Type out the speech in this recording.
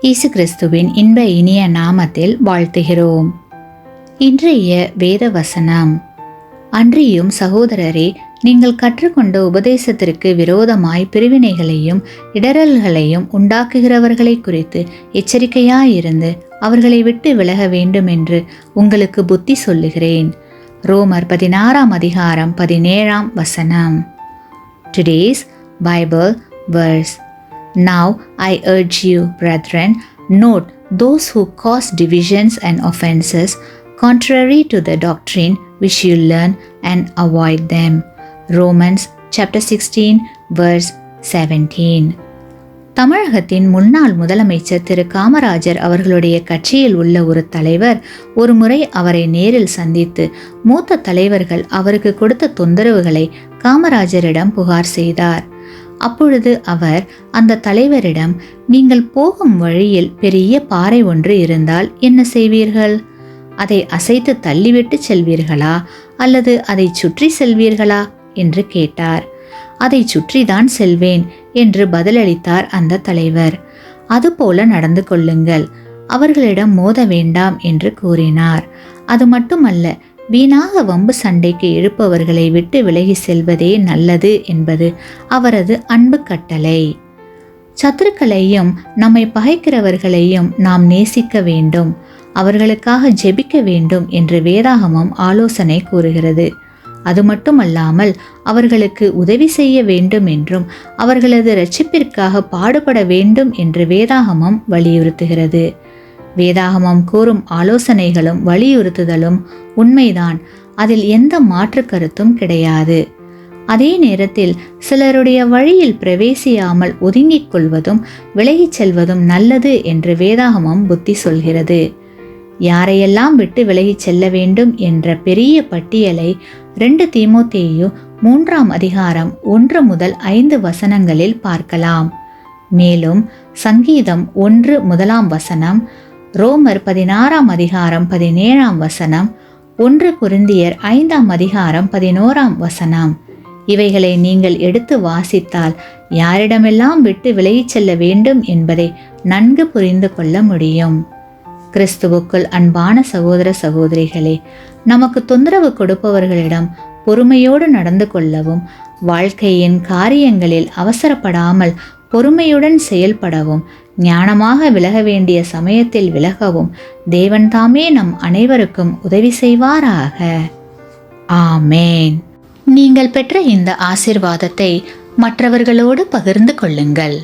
இயேசு கிறிஸ்துவின் இன்ப இனிய நாமத்தில் வாழ்த்துகிறோம். இன்றைய வேத வசனம்: அன்றியும் சகோதரரே, நீங்கள் கற்றுக்கொண்ட உபதேசத்திற்கு விரோதமாய் பிரிவினைகளையும் இடரல்களையும் உண்டாக்குகிறவர்களை குறித்து எச்சரிக்கையாயிருந்து அவர்களை விட்டு விலக வேண்டும் என்று உங்களுக்கு புத்தி சொல்லுகிறேன். ரோமர் 16:17. Today's Bible verse. Now I urge you, brethren, note those who cause divisions and offenses contrary to the doctrine which you learn, and avoid them. Romans chapter 16 verse 17. தமிழகத்தின் முன்னாள் முதலமைச்சர் திரு காமராஜர் அவர்களுடைய கட்சியில் உள்ள ஒரு தலைவர் ஒரு முறை அவரை நேரில் சந்தித்து மூத்த தலைவர்கள் அவருக்கு கொடுத்த தொந்தரவுகளை காமராஜரிடம் புகார் செய்தார். அப்பொழுது அவர் அந்த தலைவரிடம், நீங்கள் போகும் வழியில் பெரிய பாறை ஒன்று இருந்தால் என்ன செய்வீர்கள்? அதை அசைத்து தள்ளிவிட்டு செல்வீர்களா அல்லது அதை சுற்றி செல்வீர்களா என்று கேட்டார். அதை சுற்றிதான் செல்வேன் என்று பதிலளித்தார் அந்த தலைவர். அதுபோல நடந்து கொள்ளுங்கள், அவர்களிடம் மோத வேண்டாம் என்று கூறினார். அது மட்டுமல்ல, வீணாக வம்பு சண்டைக்கு இழுப்பவர்களை விட்டு விலகி செல்வதே நல்லது என்பது அவரது அன்பு கட்டளை. சத்துருக்களையும் நம்மை பகைக்கிறவர்களையும் நாம் நேசிக்க வேண்டும், அவர்களுக்காக ஜெபிக்க வேண்டும் என்று வேதாகமம் ஆலோசனை கூறுகிறது. அது மட்டுமல்லாமல் அவர்களுக்கு உதவி செய்ய வேண்டும் என்றும் அவர்களது இரட்சிப்பிற்காக பாடுபட வேண்டும் என்று வேதாகமம் வலியுறுத்துகிறது. வேதாகமம் கூறும் ஆலோசனைகளும் வலியுறுத்துதலும் உண்மைதான், அதில் எந்த மாற்று கருத்தும் கிடையாது. அதே நேரத்தில் சிலருடைய வழியில் பிரவேசியாமல் ஒதுங்கிக் கொள்வதும் விலகிச் செல்வதும் நல்லது என்று வேதாகமம் புத்தி சொல்கிறது. யாரையெல்லாம் விட்டு விலகிச் செல்ல வேண்டும் என்ற பெரிய பட்டியலை 2 தீமோத்தேயு 3:1-5 பார்க்கலாம். மேலும் சங்கீதம் 1:1, ரோமர் 16:17, 1 கொரிந்தியர் 5:11 இவைகளை நீங்கள் எடுத்து வாசித்தால் யாரிடமெல்லாம் விட்டு விலகிச் செல்ல வேண்டும் என்பதை நன்கு புரிந்து கொள்ள முடியும். கிறிஸ்துவுக்குள் அன்பான சகோதர சகோதரிகளே, நமக்கு தொந்தரவு கொடுப்பவர்களிடம் பொறுமையோடு நடந்து கொள்ளவும், வாழ்க்கையின் காரியங்களில் அவசரப்படாமல் பொறுமையுடன் செயல்படவும், ஞானமாக விலக வேண்டிய சமயத்தில் விலகவும் தேவன் தாமே நம் அனைவருக்கும் உதவி செய்வாராக. ஆமேன். நீங்கள் பெற்ற இந்த ஆசீர்வாதத்தை மற்றவர்களோடு பகிர்ந்து கொள்ளுங்கள்.